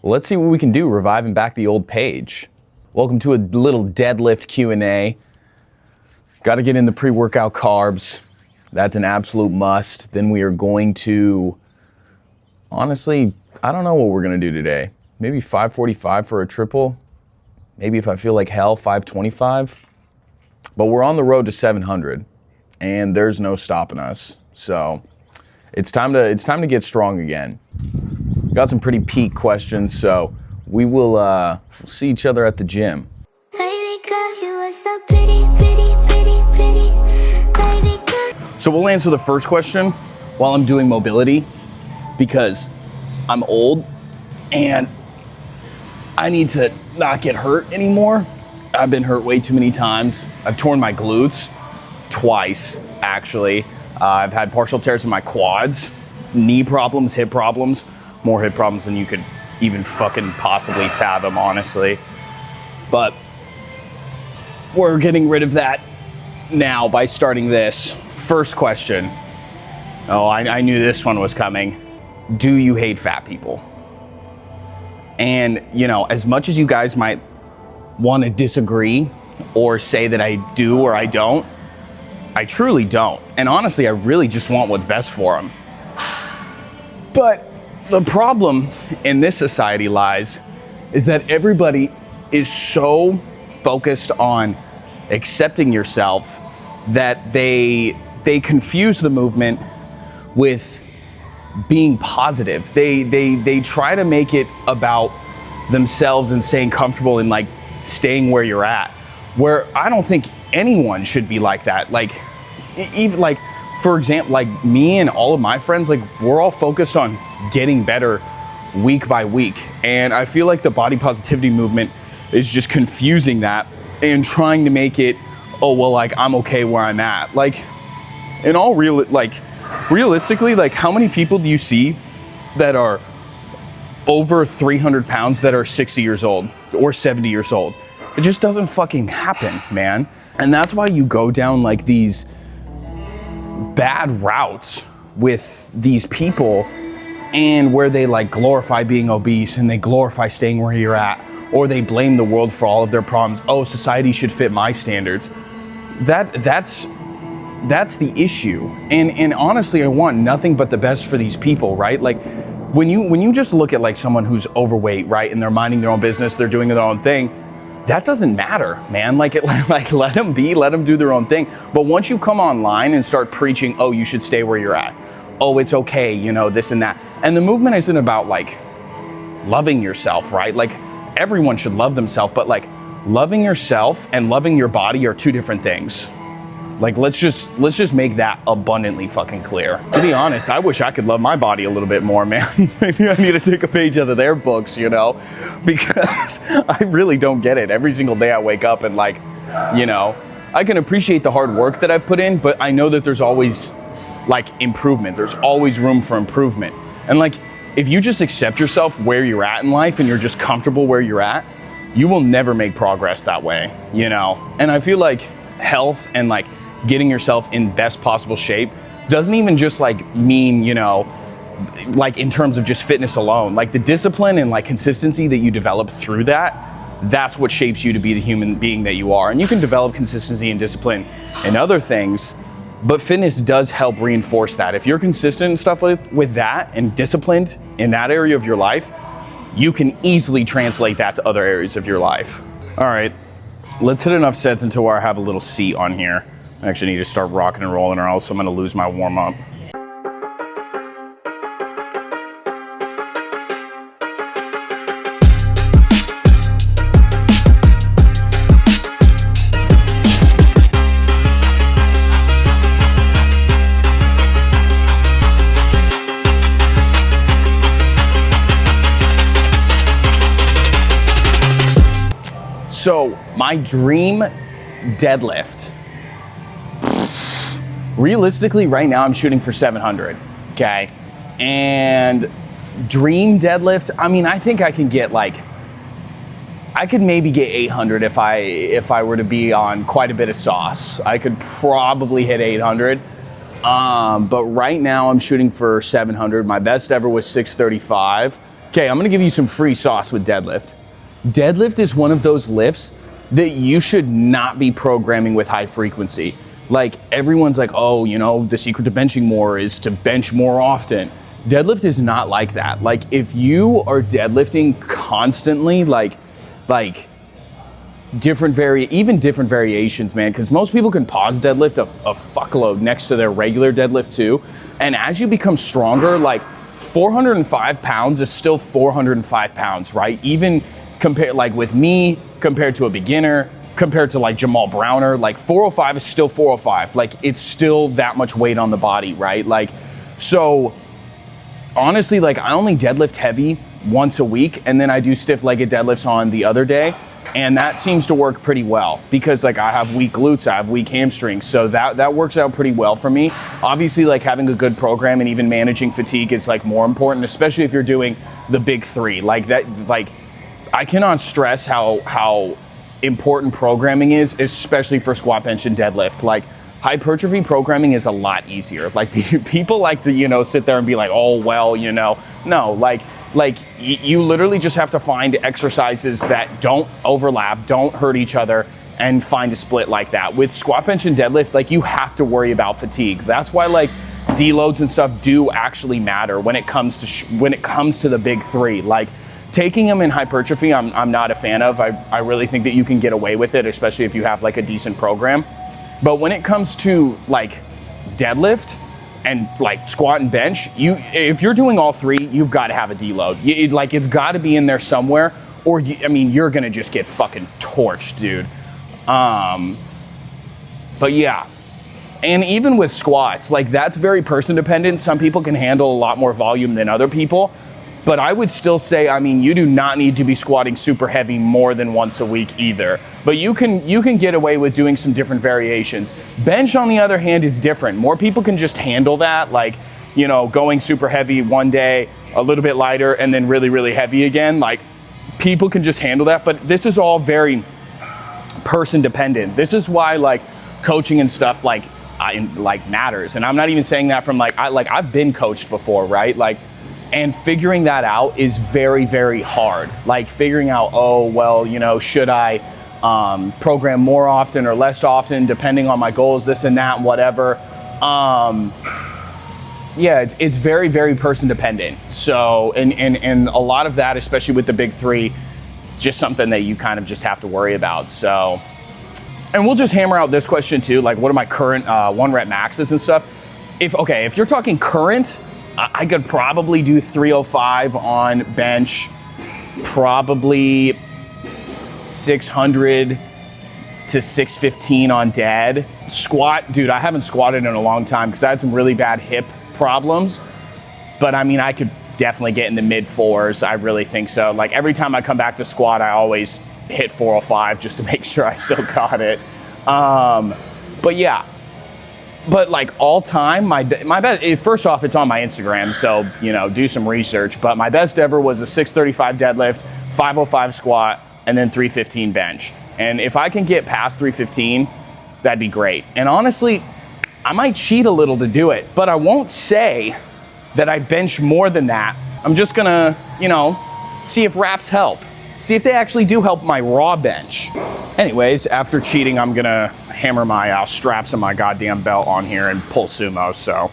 Well, let's see what we can do, reviving back the old page. Welcome to a little deadlift Q&A. Got to get in the pre-workout carbs. That's an absolute must. Then we are going to, honestly, I don't know what we're going to do today. Maybe 545 for a triple. Maybe if I feel like hell, 525. But we're on the road to 700, and there's no stopping us. So it's time to get strong again. Got some pretty peak questions, so we will see each other at the gym. Baby girl, you are so pretty, pretty, pretty, pretty. Baby girl. So we'll answer the first question while I'm doing mobility, because I'm old and I need to not get hurt anymore. I've been hurt way too many times. I've torn my glutes twice, actually. I've had partial tears in my quads, knee problems, hip problems, more hip problems than you could even fucking possibly fathom, honestly. But we're getting rid of that now by starting this. First question. Oh, I knew this one was coming. Do you hate fat people? And, you know, as much as you guys might want to disagree or say that I do or I don't, I truly don't. And honestly, I really just want what's best for them. But the problem in this society lies is that everybody is so focused on accepting yourself that they confuse the movement with being positive. They try to make it about themselves and staying comfortable and like staying where you're at, where I don't think anyone should be like that. Like, even like, for example, like me and all of my friends, like we're all focused on getting better week by week. And I feel like the body positivity movement is just confusing that and trying to make it, oh, well, like I'm okay where I'm at. Like, in all realistically, like how many people do you see that are over 300 pounds that are 60 years old or 70 years old? It just doesn't fucking happen, man. And that's why you go down like these bad routes with these people, and where they like glorify being obese and they glorify staying where you're at, or they blame the world for all of their problems. Oh, society should fit my standards. That's the issue. And honestly, I want nothing but the best for these people, right? Like when you just look at like someone who's overweight, right, and they're minding their own business, they're doing their own thing, that doesn't matter, man. Like let them be, let them do their own thing. But once you come online and start preaching, oh, you should stay where you're at. Oh, it's okay, you know, this and that. And the movement isn't about like loving yourself, right? Like everyone should love themselves, but like loving yourself and loving your body are two different things. Like let's just make that abundantly fucking clear. To be honest, I wish I could love my body a little bit more, man. Maybe I need to take a page out of their books, you know, because I really don't get it. Every single day I wake up and like, you know, I can appreciate the hard work that I've put in, but I know that there's always like improvement. There's always room for improvement. And like, if you just accept yourself where you're at in life and you're just comfortable where you're at, you will never make progress that way, you know? And I feel like health and like getting yourself in best possible shape doesn't even just like mean, you know, like in terms of just fitness alone. Like the discipline and like consistency that you develop through that's what shapes you to be the human being that you are. And you can develop consistency and discipline in other things, but fitness does help reinforce that. If you're consistent and stuff with that and disciplined in that area of your life, you can easily translate that to other areas of your life. All right, let's hit enough sets until I have a little seat on here. I actually need to start rocking and rolling, or else I'm gonna lose my warm up. So my dream deadlift, realistically right now I'm shooting for 700, okay? And dream deadlift, I mean, I think I can get like, I could maybe get 800 if I were to be on quite a bit of sauce. I could probably hit 800. But right now I'm shooting for 700. My best ever was 635. Okay, I'm gonna give you some free sauce with deadlift. Deadlift is one of those lifts that you should not be programming with high frequency. Like everyone's like, oh, you know, the secret to benching more is to bench more often. Deadlift is not like that. Like if you are deadlifting constantly, like different variations, man, because most people can pause deadlift a fuckload next to their regular deadlift too. And as you become stronger, like 405 pounds is still 405 pounds, right? Even compared, like with me, compared to a beginner, compared to like Jamal Browner, like 405 is still 405. Like it's still that much weight on the body, right? Like, so honestly, like I only deadlift heavy once a week, and then I do stiff-legged deadlifts on the other day. And that seems to work pretty well because like I have weak glutes, I have weak hamstrings. So that works out pretty well for me. Obviously like having a good program and even managing fatigue is like more important, especially if you're doing the big three. Like that, like I cannot stress how important programming is, especially for squat, bench, and deadlift. Like hypertrophy programming is a lot easier. Like people like to, you know, sit there and be like, oh, well, you know, no, like you literally just have to find exercises that don't overlap, don't hurt each other, and find a split like that. With squat, bench, and deadlift, like you have to worry about fatigue. That's why like deloads and stuff do actually matter when it comes to the big three. Like taking them in hypertrophy, I'm not a fan of. I really think that you can get away with it, especially if you have like a decent program. But when it comes to like deadlift and like squat and bench, if you're doing all three, you've got to have a deload. Like it's got to be in there somewhere, or I mean, you're gonna just get fucking torched, dude. But yeah, and even with squats, like that's very person dependent. Some people can handle a lot more volume than other people. But I would still say, I mean, you do not need to be squatting super heavy more than once a week either. But you can get away with doing some different variations. Bench, on the other hand, is different. More people can just handle that, like, you know, going super heavy one day, a little bit lighter, and then really, really heavy again. Like, people can just handle that. But this is all very person dependent. This is why, like, coaching and stuff, like matters. And I'm not even saying that from, I've been coached before, right? Like, and figuring that out is very, very hard. Like figuring out, oh, well, you know, should I program more often or less often, depending on my goals, this and that, and whatever. Yeah, it's very, very person dependent. So, and a lot of that, especially with the big three, just something that you kind of just have to worry about. So, and we'll just hammer out this question too. Like, what are my current 1 rep maxes and stuff? If you're talking current, I could probably do 305 on bench, probably 600 to 615 on dead. Squat, dude, I haven't squatted in a long time because I had some really bad hip problems. But I mean, I could definitely get in the mid fours. I really think so. Like every time I come back to squat, I always hit 405 just to make sure I still got it. But yeah. But like all time, my best, first off, it's on my Instagram, so, you know, do some research. But my best ever was a 635 deadlift, 505 squat, and then 315 bench. And if I can get past 315, that'd be great. And honestly, I might cheat a little to do it, but I won't say that I bench more than that. I'm just gonna, you know, see if wraps help. See if they actually do help my raw bench. Anyways, after cheating, I'm gonna hammer my straps of my goddamn belt on here and pull sumo, so.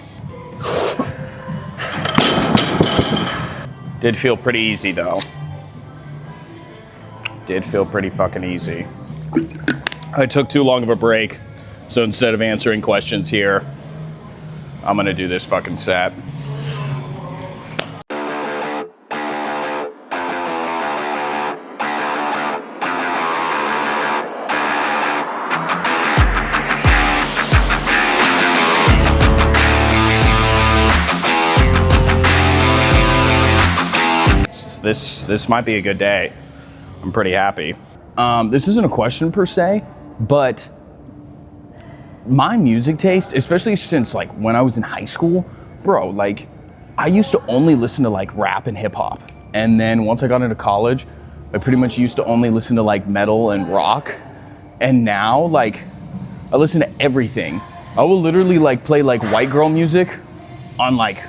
Did feel pretty easy though. Did feel pretty fucking easy. I took too long of a break, so instead of answering questions here, I'm gonna do this fucking set. This might be a good day. I'm pretty happy. This isn't a question per se, but my music taste, especially since like when I was in high school, bro, like I used to only listen to like rap and hip hop. And then once I got into college, I pretty much used to only listen to like metal and rock. And now like I listen to everything. I will literally like play like white girl music on like,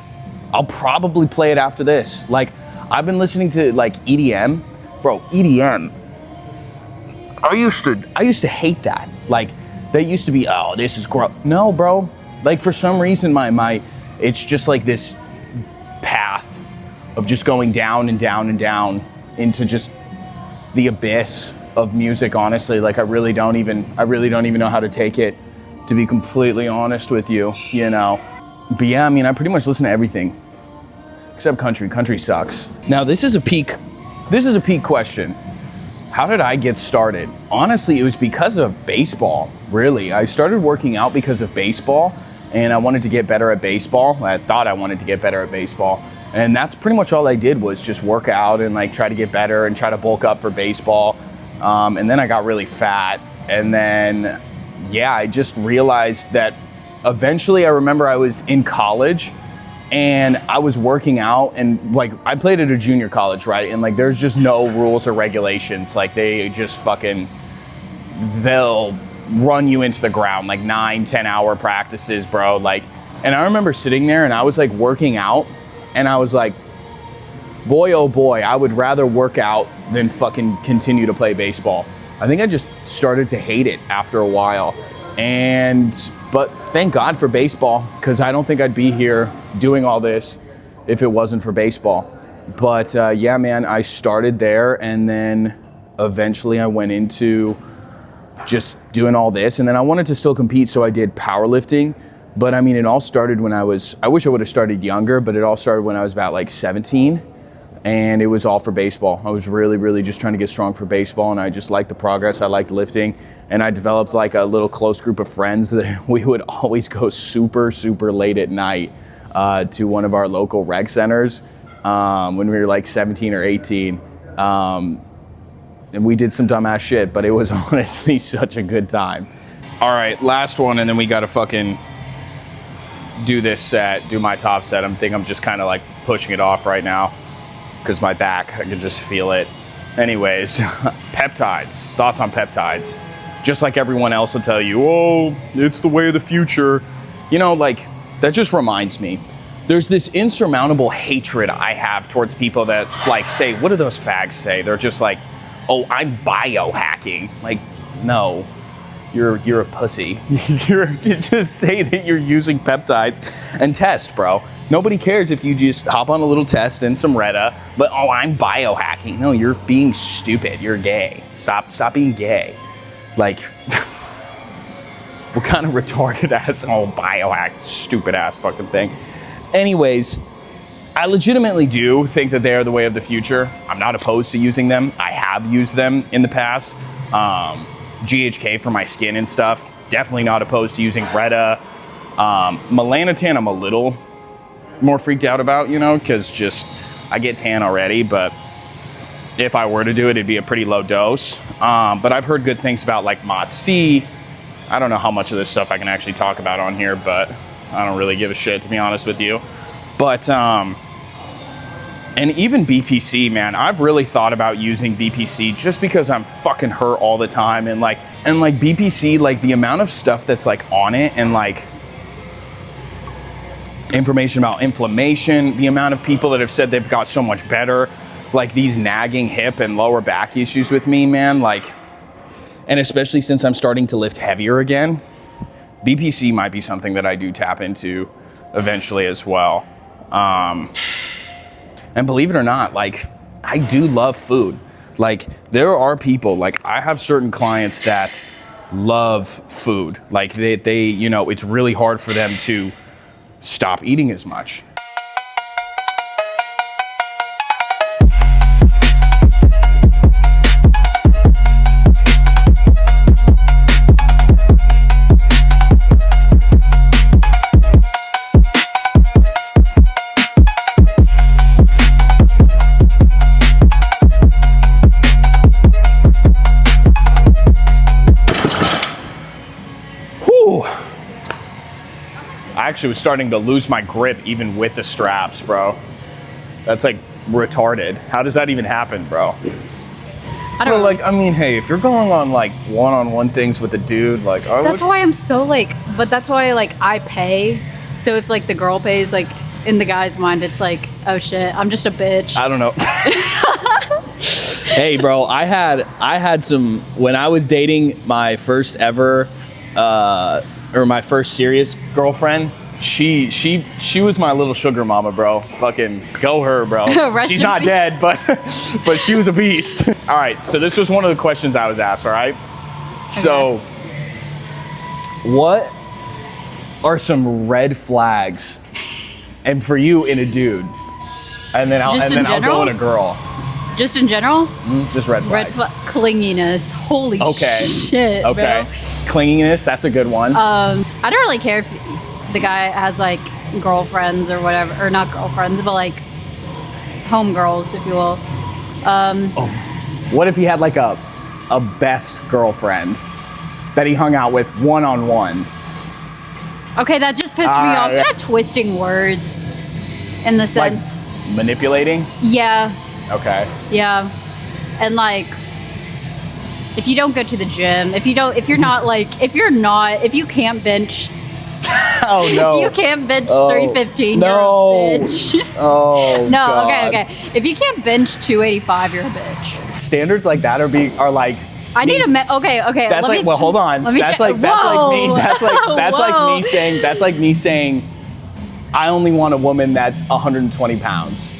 I'll probably play it after this. Like I've been listening to like EDM. Bro, EDM. I used to hate that. Like, they used to be, oh, this is gross. No, bro. Like, for some reason, it's just like this path of just going down and down and down into just the abyss of music, honestly. Like, I really don't even know how to take it, to be completely honest with you, you know. But yeah, I mean, I pretty much listen to everything except country. Country sucks. Now, this is a peak question. How did I get started? Honestly, it was because of baseball, really. I started working out because of baseball, and I wanted to get better at baseball. I thought I wanted to get better at baseball. And that's pretty much all I did, was just work out and like try to get better and try to bulk up for baseball. And then I got really fat. And then, yeah, I just realized that eventually, I remember I was in college and I was working out, and like, I played at a junior college, right? And like, there's just no rules or regulations. Like, they just they'll run you into the ground, like 9-10 hour practices, bro. Like, and I remember sitting there and I was like working out, and I was like, boy, oh boy, I would rather work out than fucking continue to play baseball. I think I just started to hate it after a while. But thank God for baseball, because I don't think I'd be here doing all this if it wasn't for baseball. But yeah, man, I started there, and then eventually I went into just doing all this, and then I wanted to still compete, so I did powerlifting. But I mean, it all started when I wish I would have started younger, but it all started when I was about like 17, and it was all for baseball. I was really, really just trying to get strong for baseball, and I just liked the progress. I liked lifting, and I developed like a little close group of friends that we would always go super, super late at night to one of our local rec centers when we were like 17 or 18. And we did some dumbass shit, but it was honestly such a good time. All right, last one, and then we gotta fucking do this set, do my top set. I'm just kind of like pushing it off right now because my back, I can just feel it. Anyways, peptides, thoughts on peptides. Just like everyone else will tell you, oh, it's the way of the future. You know, like, that just reminds me, there's this insurmountable hatred I have towards people that like say, what do those fags say? They're just like, oh, I'm biohacking. Like, no, you're a pussy. You just say that you're using peptides and test, bro. Nobody cares if you just hop on a little test and some Retta, but oh, I'm biohacking. No, you're being stupid. You're gay. Stop being gay. Like, what kind of retarded ass, oh, biohack, stupid ass fucking thing. Anyways, I legitimately do think that they are the way of the future. I'm not opposed to using them. I have used them in the past. GHK for my skin and stuff. Definitely not opposed to using Retta. Melanotan, I'm a little more freaked out about, you know, because just I get tan already, but if I were to do it, it'd be a pretty low dose. But I've heard good things about like MOTS-C. I don't know how much of this stuff I can actually talk about on here, but I don't really give a shit, to be honest with you. But, and even BPC, man, I've really thought about using BPC just because I'm fucking hurt all the time. And like BPC, like the amount of stuff that's like on it, and like information about inflammation, the amount of people that have said they've got so much better, like these nagging hip and lower back issues with me, man, like, and especially since I'm starting to lift heavier again, BPC might be something that I do tap into eventually as well. And believe it or not, like, I do love food. Like, there are people, like, I have certain clients that love food. Like, they you know, it's really hard for them to stop eating as much. I actually was starting to lose my grip even with the straps, bro. That's like retarded. How does that even happen, bro? I don't know. Like, I mean, hey, if you're going on like one-on-one things with a dude, like, that's why I'm so like, but that's why like I pay. So if like the girl pays, like in the guy's mind, it's like, oh shit, I'm just a bitch. I don't know. Hey, bro, I had some when I was dating my first ever or my first serious girlfriend. She was my little sugar mama, bro. Fucking go her, bro. She's not dead, but she was a beast. All right, so this was one of the questions I was asked. All right, okay. So what are some red flags, and for you in a dude, and then I'll go in a girl. Just in general? Just red flags. Clinginess. Holy shit, Okay. bro. Clinginess, that's a good one. I don't really care if the guy has like girlfriends or whatever, or not girlfriends, but like homegirls, if you will. What if he had like a best girlfriend that he hung out with one-on-one? Okay, that just pissed me off. Kind of twisting words in the sense. Like manipulating? Yeah. Okay. Yeah. And like, if you don't go to the gym, if you can't bench. Oh no. If you can't bench 315, you're a bitch. Oh no, God. okay. If you can't bench 285, you're a bitch. Standards like that are like. I need okay. That's like, well, hold on. That's like me saying, I only want a woman that's 120 pounds.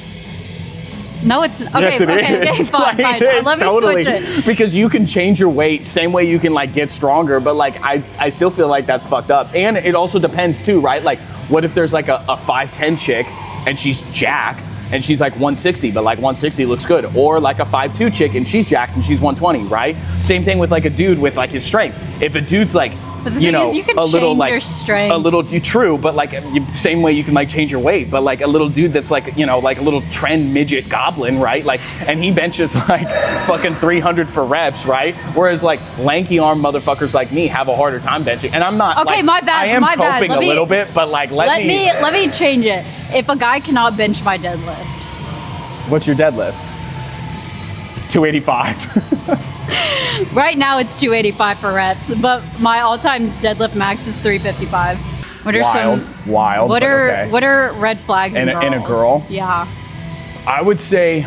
No, it's okay. Yes, it okay, is. fine. Let me switch it. Because you can change your weight, same way you can like get stronger, but like I still feel like that's fucked up. And it also depends too, right? Like, what if there's like a 5'10" chick and she's jacked and she's like 160, but like 160 looks good, or like a 5'2" chick and she's jacked and she's 120, right? Same thing with like a dude with like his strength. If a dude's like, you can a little like your strength. a little true, but like same way you can like change your weight, but like a little dude that's like like a little trend midget goblin, right? Like, and he benches like fucking 300 for reps, right? Whereas like lanky arm motherfuckers like me have a harder time benching, and I'm not. Okay, like, my bad. I am my coping bad. a little bit, but like let me change it. If a guy cannot bench my deadlift, what's your deadlift? 285. Right now it's 285 for reps, but my all-time deadlift max is 355. What are wild? What are red flags in a girl? Yeah. I would say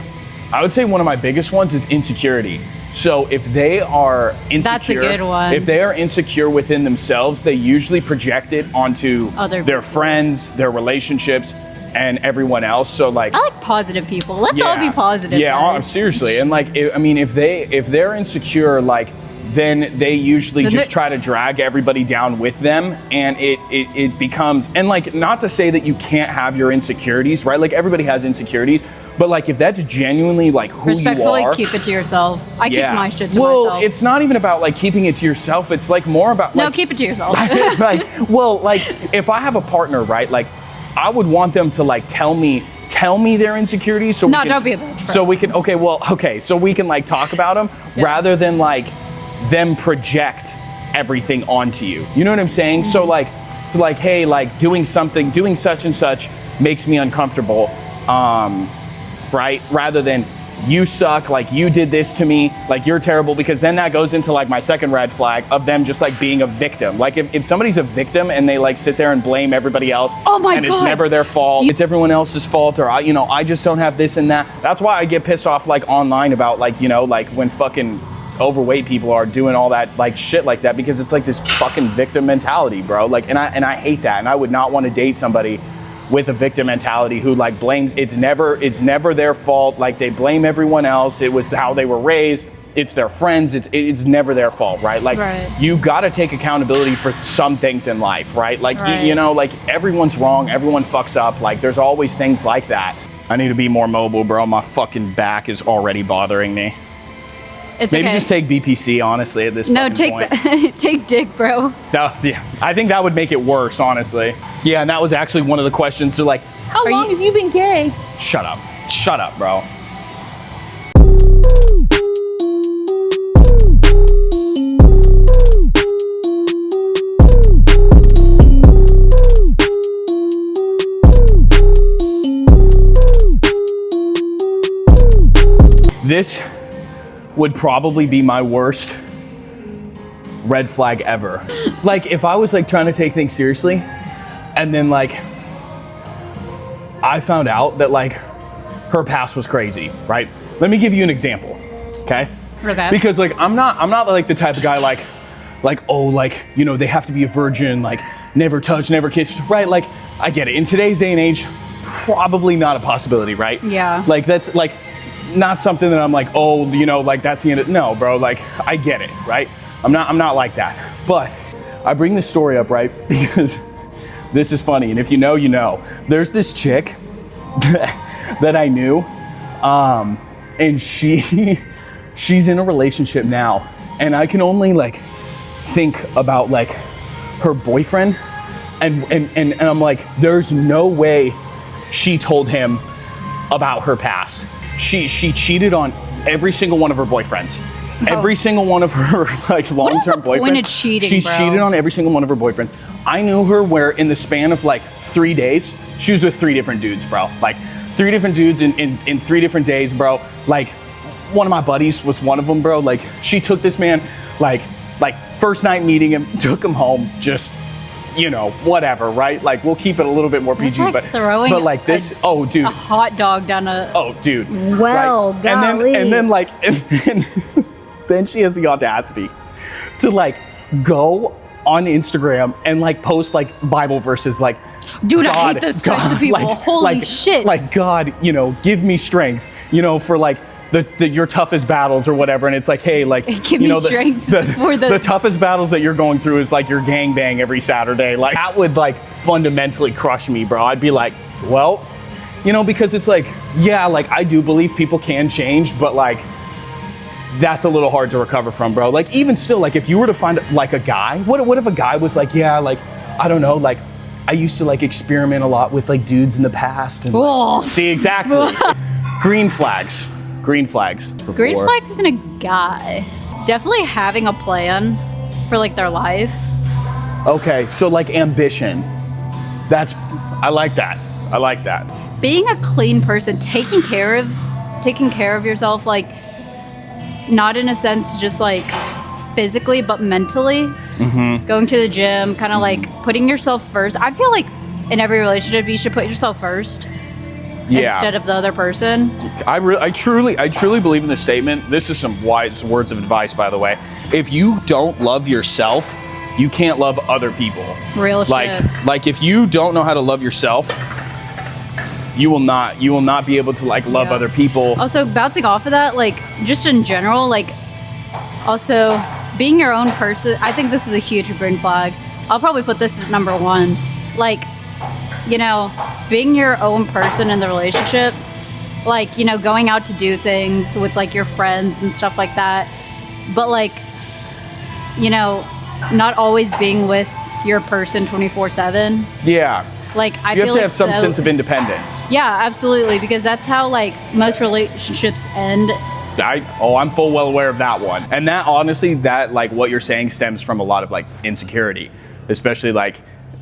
one of my biggest ones is insecurity. So if they are insecure, that's a good one. If they are insecure within themselves, they usually project it onto their friends, their relationships, and everyone else. So like, I like positive people. Let's all be positive. Yeah, seriously. And like, if they're insecure, like, then they usually just try to drag everybody down with them, and it becomes, and like, not to say that you can't have your insecurities, right? Like, everybody has insecurities, but like, if that's genuinely like who you are, respectfully keep it to yourself. I keep my shit to myself. Well, it's not even about like keeping it to yourself. It's like more about like, no, keep it to yourself. like, if I have a partner, right? Like, I would want them to like tell me their insecurities, so don't be a bitch. So we can so we can like talk about them rather than like them project everything onto you. You know what I'm saying? Mm-hmm. So like hey, like doing such and such makes me uncomfortable, right? Rather than you suck, like you did this to me, like you're terrible, because then that goes into like my second red flag of them just like being a victim. Like if somebody's a victim and they like sit there and blame everybody else, and it's never their fault, it's everyone else's fault, or I just don't have this and that. That's why I get pissed off like online about like, like when fucking overweight people are doing all that like shit like that, because it's like this fucking victim mentality, bro. Like, and I hate that, and I would not want to date somebody with a victim mentality who like blames, it's never their fault, like they blame everyone else, it was how they were raised, it's their friends, it's never their fault, right? Like, you gotta take accountability for some things in life, right? Like, like everyone's wrong, everyone fucks up, like there's always things like that. I need to be more mobile, bro. My fucking back is already bothering me. Maybe just take BPC, honestly, at this point. Take dick, bro. I think that would make it worse, honestly. Yeah, and that was actually one of the questions. They're like, how long have you been gay? Shut up, bro. This would probably be my worst red flag ever. Like, if I was like trying to take things seriously, and then like I found out that like her past was crazy, right? Let me give you an example, okay? Okay. Because like I'm not like the type of guy like oh, like, you know, they have to be a virgin, like never touch, never kiss, right? Like I get it. In today's day and age, probably not a possibility, right? Yeah. Like that's like not something that I'm like, oh, you know, like that's the end of, no, bro, like I get it, right? I'm not like that. But I bring this story up, right? Because this is funny, and if you know, you know. There's this chick that I knew, and she's in a relationship now, and I can only like think about like her boyfriend, and I'm like, there's no way she told him about her past. She cheated on every single one of her boyfriends. Every single one of her like long-term boyfriends. What is the point of cheating, She's bro? cheated on every single one of her boyfriends. I knew her where in the span of like 3 days, she was with 3 different dudes, bro. Like 3 different dudes in 3 different days, bro. Like one of my buddies was one of them, bro. Like she took this man, like first night meeting him, took him home, just, you know, whatever, right? Like we'll keep it a little bit more PG, like but like this, oh dude. a hot dog down a. Oh dude. Well, right? golly. And then like, and then she has the audacity to like go on Instagram and like post like Bible verses like, Dude, God, I hate those types of people. Holy shit. Like God, you know, give me strength, you know, for like your toughest battles or whatever. And it's like, hey, like, Give you me know, strength for the toughest battles that you're going through is like your gangbang every Saturday. Like that would like fundamentally crush me, bro. I'd be like, well, you know, because it's like, yeah, like I do believe people can change, but like, that's a little hard to recover from, bro. Like even still, like if you were to find like a guy, what if a guy was like, yeah, like, I don't know, like I used to like experiment a lot with like dudes in the past. And Oh. see, exactly. Green flags. Green flags. Green flags isn't a guy. Definitely having a plan for like their life. Okay, so like ambition. I like that. I like that. Being a clean person, taking care of yourself, like not in a sense just like physically, but mentally. Mm-hmm. Going to the gym, kind of like putting yourself first. I feel like in every relationship, you should put yourself first. Yeah. Instead of the other person. I truly believe in this statement. This is some wise words of advice, by the way. If you don't love yourself, you can't love other people. Real shit. Like if you don't know how to love yourself, you will not be able to like love other people. Also, bouncing off of that, like just in general, like also being your own person. I think this is a huge green flag. I'll probably put this as number 1. Like, you know, being your own person in the relationship, like, you know, going out to do things with like your friends and stuff like that, but like, you know, not always being with your person 24/7. Yeah. Like I You feel have to like have some sense of independence. Yeah, absolutely, because that's how like most relationships end. I'm full well aware of that one. And that honestly, that like what you're saying stems from a lot of like insecurity, especially like,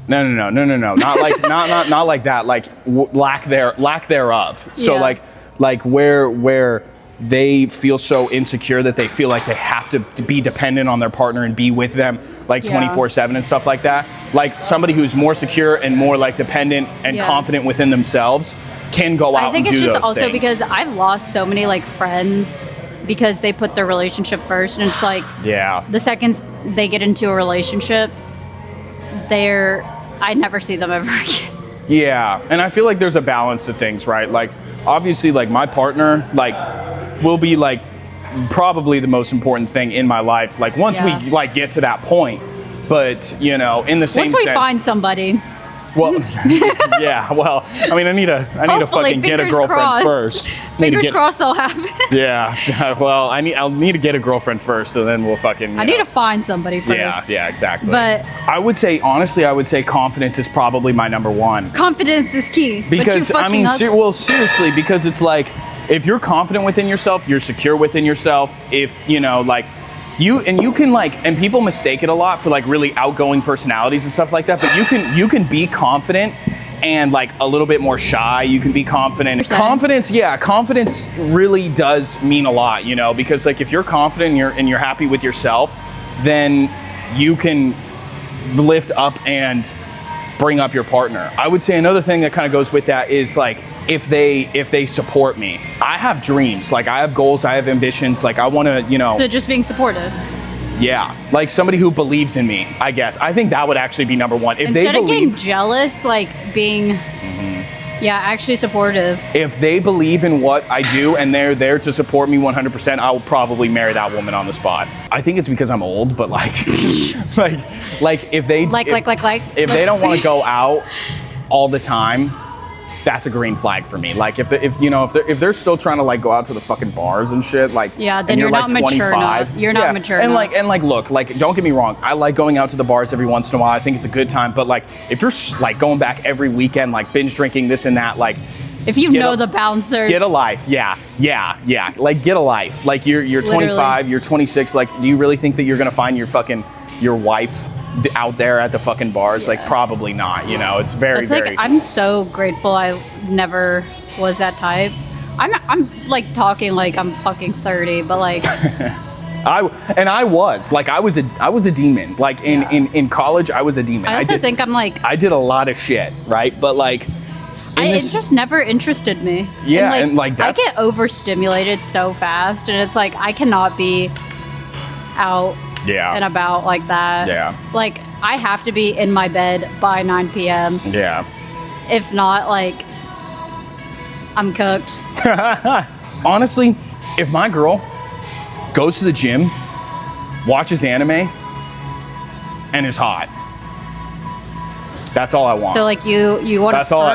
no, not like, not like that, like lack thereof. So Yeah. like where they feel so insecure that they feel like they have to be dependent on their partner and be with them like 24/7 and stuff like that. Like somebody who's more secure and more like dependent and confident within themselves can go out and do those things. I think it's just also because I've lost so many like friends because they put their relationship first, and it's like the second they get into a relationship, I never see them ever again. Yeah, and I feel like there's a balance to things, right? Like obviously like my partner like will be like probably the most important thing in my life like once we like get to that point, but you know, in the same once we sense, find somebody. well yeah, well I mean I need to fucking get a girlfriend crossed. first. Fingers crossed that'll happen. Yeah, well I'll need to get a girlfriend first, so then we'll fucking I need to find somebody first. Yeah, exactly. But I would say confidence is probably my number 1. confidence is key. Because but I mean, up. seriously, because it's like if you're confident within yourself, you're secure within yourself. If you know, like you can like, and people mistake it a lot for like really outgoing personalities and stuff like that. But you can be confident and like a little bit more shy. You can be confident. Confidence really does mean a lot, you know, because like if you're confident and you're happy with yourself, then you can lift up and bring up your partner. I would say another thing that kind of goes with that is like if they support me. I have dreams, like I have goals, I have ambitions, like I want to, you know. So just being supportive. Yeah, like somebody who believes in me, I guess. I think that would actually be number one. If Instead they of getting believe, jealous, like being, yeah, actually supportive. if they believe in what I do and they're there to support me 100%, I will probably marry that woman on the spot. I think it's because I'm old, but like, like if they if they don't want to go out all the time, that's a green flag for me. Like if they're still trying to like go out to the fucking bars and shit, like Yeah, then and you're not like mature 25, enough. You're not mature and enough. like look, like don't get me wrong, I like going out to the bars every once in a while. I think it's a good time, but like if you're like going back every weekend, like binge drinking this and that, like If you get know a- the bouncers. get a life. Yeah. Like get a life. Like you're 25, you're 26. Like do you really think that you're gonna find your wife out there at the fucking bars? Like probably not. You know, it's very It's like very. I'm so grateful I never was that type. I'm like talking like I'm fucking 30, but like I was a demon. Like in college, I was a demon. I also think I'm like I did a lot of shit, right? But like, it just never interested me. Yeah, and, like, I that's- get overstimulated so fast, and it's like I cannot be out and about like that. Yeah. Like I have to be in my bed by 9 p.m. Yeah. If not, like I'm cooked. Honestly, if my girl goes to the gym, watches anime, and is hot, that's all I want. So like you want That's all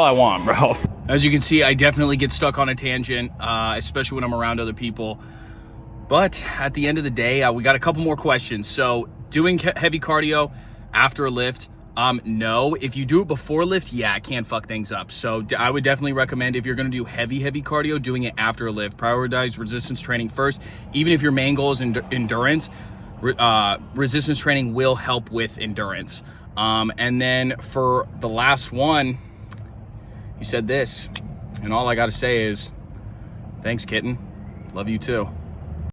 I want, bro. As you can see, I definitely get stuck on a tangent, especially when I'm around other people. But at the end of the day, we got a couple more questions. So doing heavy cardio after a lift, no. If you do it before a lift, yeah, it can fuck things up. So I would definitely recommend, if you're gonna do heavy cardio, doing it after a lift. Prioritize resistance training first. Even if your main goal is endurance, resistance training will help with endurance. And then for the last one, you said this, and all I gotta say is, thanks, kitten. Love you too.